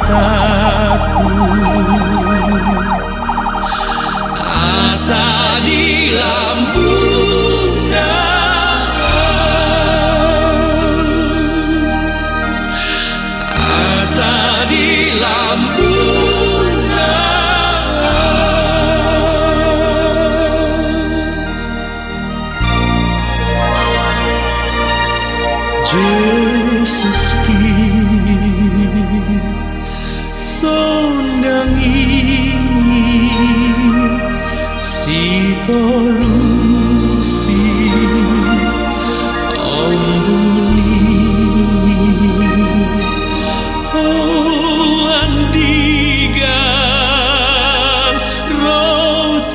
mataku, asa di lambungan, asa di lambungan. Yesus ki sondangi si tolusi ombuni andigan rotikiku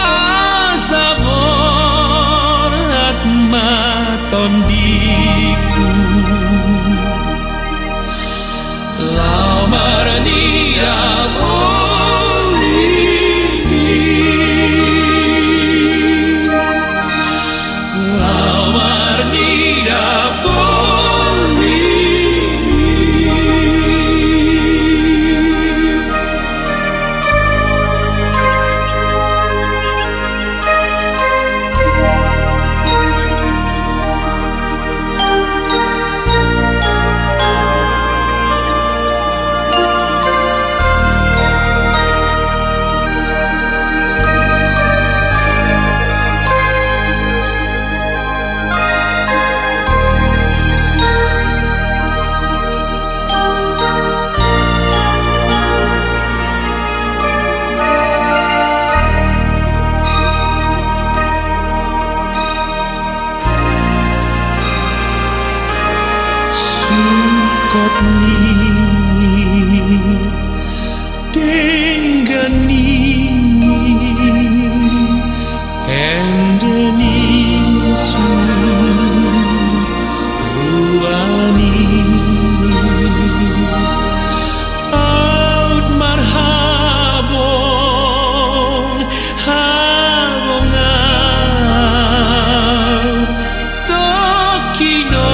asabor matondiku lamar dia bolini lamar dia bolini Sukotni denggani endeni suruani out marhabong habongan tokino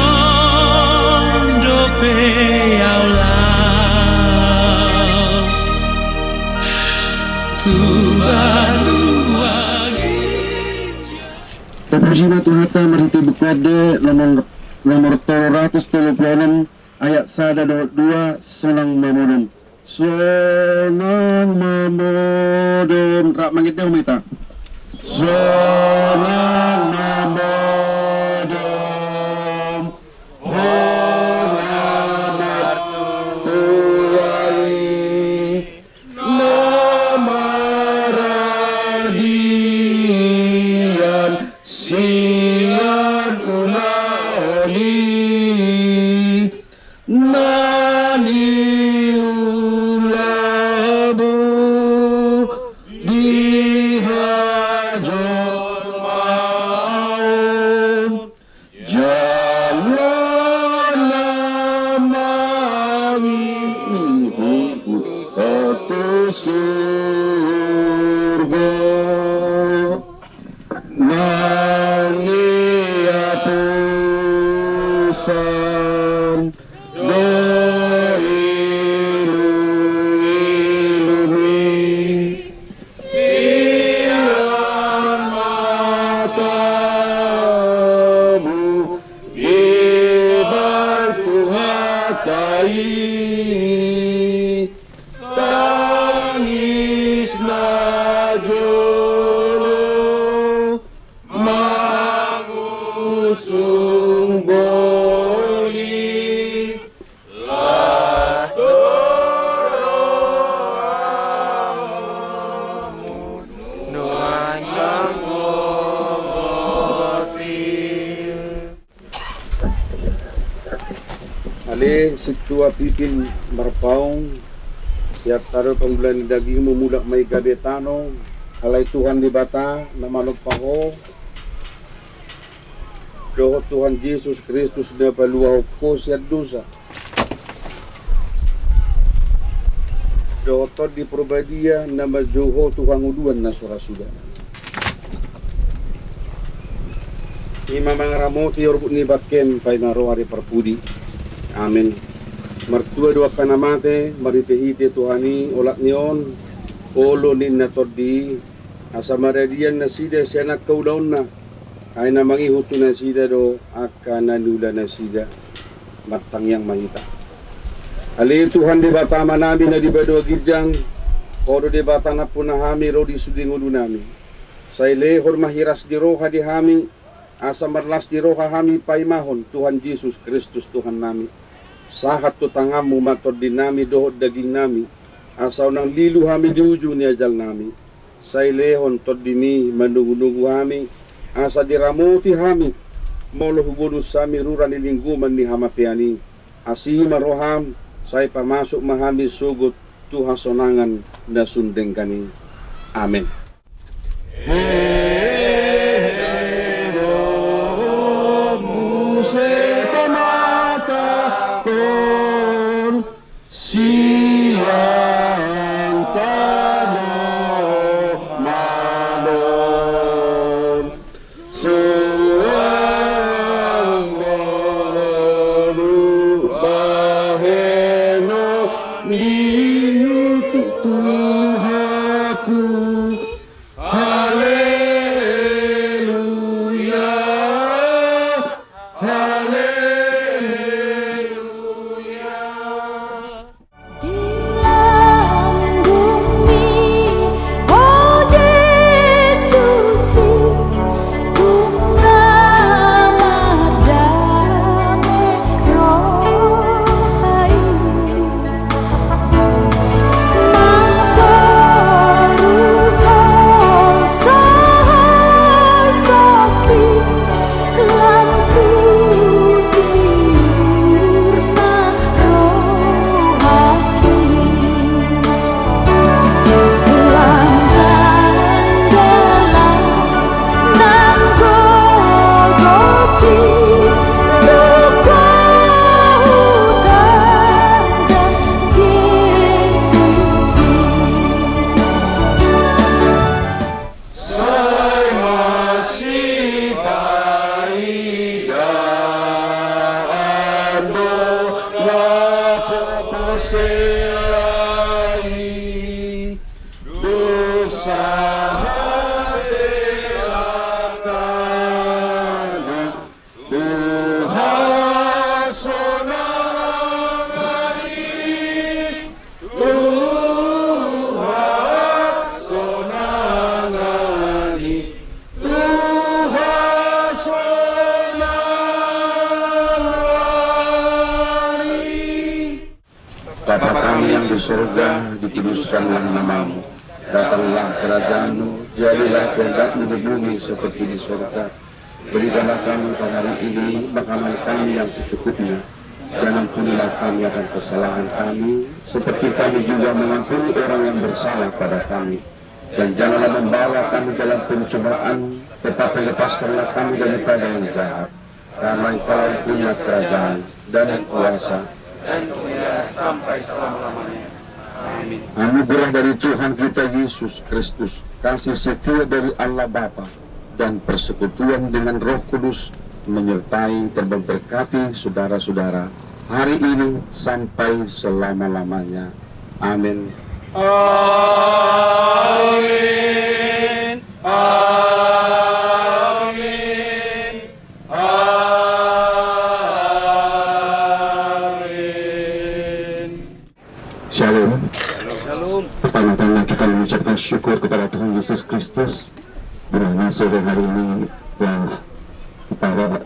Paprasina Tuhata Mariti Bukade nomor 336 ayat 1 Sonang Mamodon. Sonang Mamodon rak mangite umita. Sonang Mamodon Honamat Tuai Namaradian Sian ulaoli nani ulabu dihajot maun jalan namawi satu surga San do ilumi siang matamu dibantu hatai tangis najolo mangusung boli lasoro amun nuanyang ngomotil Ali setua pipin marpaung siap taruh pembelian daging memudak mai gadetano alai Tuhan di bata nama lupaho doa Tuhan Yesus Kristus na paluah ko siya dosa doa to di probadia nama joho Tuhan uduan na surasudan Ima mangaramoti orbut ni batken pay maro ari perpudi Amin. Mertua dua panamate, maritihiti Tuhani, olak niyon, olo ni natodi, asa maradian na sida siya nagkaulaon na, ay na mangihuto na sida do, aka nanula na sida, matangyang mahita. Ali Tuhan di bata manami na di bado gidyang, oro di bata na punahami ro di suding ulo nami. Sa ilehor mahiras di roha di hami, asa marlas di roha hami paimahon, Tuhan Jesus Kristus Tuhan nami. Sahat to tangamu matod din nami dohod daging nami, asaw ng lilu hami di uju ni ajal nami. Sa ilehon tod dimi manungunugu hami, asa diramuti hami, molo hugulus sami ruran ilingguman ni hamatiani. Asihi maroham, say pamasok mahami sugot tuha sonangan na sundeng kani. Amen. Bapa kami yang di surga, dikuduskanlah namamu. Datanglah kerajaanmu, jadilah kehendakmu di bumi seperti di surga. Berikanlah kami pada hari ini makanan kami yang secukupnya. Dan ampunilah kami akan kesalahan kami, seperti kami juga mengampuni orang yang bersalah pada kami. Dan janganlah membawa kami dalam pencobaan, tetapi lepaskanlah kami daripada yang jahat. Karena Engkau punya kerajaan dan kuasa dan kemuliaan sampai selama-lamanya. Amin. Anugerah dari Tuhan kita Yesus Kristus, kasih setia dari Allah Bapa, dan persekutuan dengan Roh Kudus menyertai dan memberkati saudara-saudara hari ini sampai selama-lamanya. Amin. Amin. Amin. Amin. Shalom. Shalom. Pertama-tama kita mengucapkan syukur kepada Tuhan Yesus Kristus, di mana sore hari ini yang kita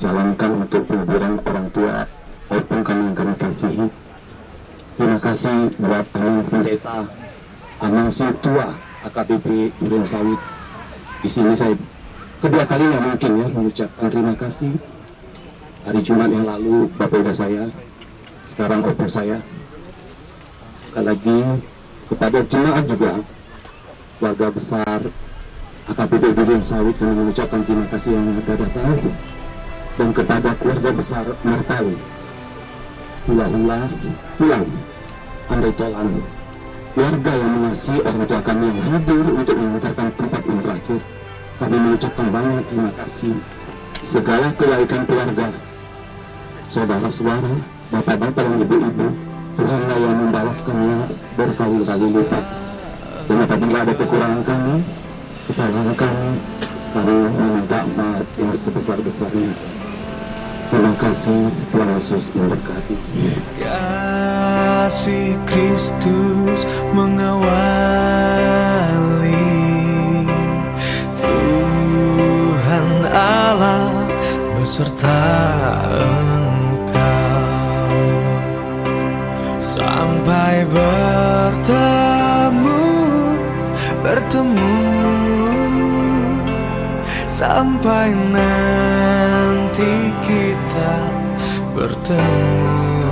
jalankan untuk penghiburan orang tua maupun kami yang kami kasihi. Terima kasih buat Anak Pendeta Anangsi Tua AKBP Duren Sawit. Di sini saya kedua kalinya mungkin ya mengucapkan terima kasih. Hari Jumat yang lalu Bapak Ibu saya, sekarang opung saya. Sekali lagi kepada jemaat juga, keluarga besar AKBP Duren Sawit, kami mengucapkan terima kasih yang ada datang. Dan kepada keluarga besar Martawi, Hula-hula, pulang, andai tolan, keluarga yang mengasihi orang tua kami yang hadir untuk mengantarkan tempat yang terakhir, kami mengucapkan banyak terima kasih. Segala kebaikan keluarga saudara-saudara, bapak-bapak dan ibu-ibu, Tuhanlah yang membalaskannya berkali-kali lipat. Dan apabila ada kekurangan kami, kesalahan kami meminta maaf yang sebesar-besarnya. Terima kasih, Tuhan Yesus memberkati. Kasih Kristus mengawali, Tuhan Allah beserta Engkau, sampai bertemu, sampai nanti kita bertemu,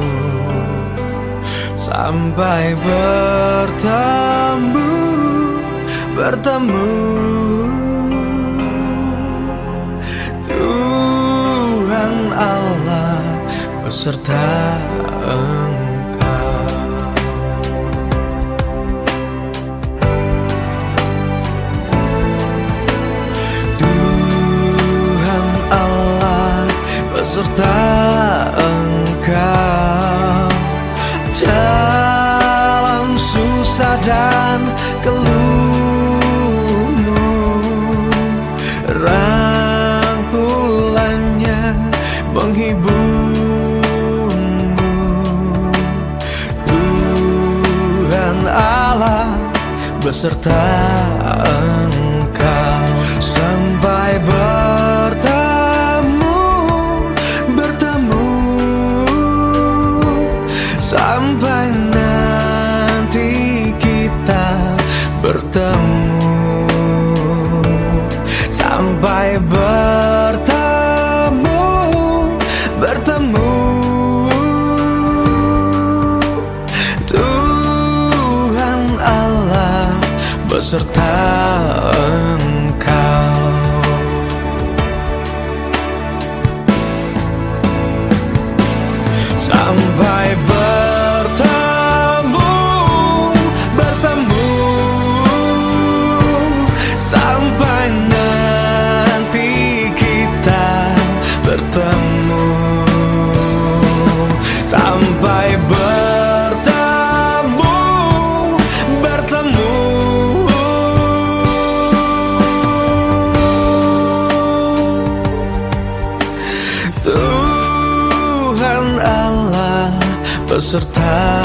sampai bertemu. Tuhan Allah beserta Engkau. Tuhan Allah beserta Engkau dalam susah dan keluhmu, rangkulannya menghiburmu. Tuhan Allah beserta Engkau, sampai bertemu, sampai nanti kita bertemu, sampai bertemu. Tuhan Allah beserta Engkau. Sampai bertemu, sampai nanti kita bertemu, sampai bertemu. Tuhan Allah beserta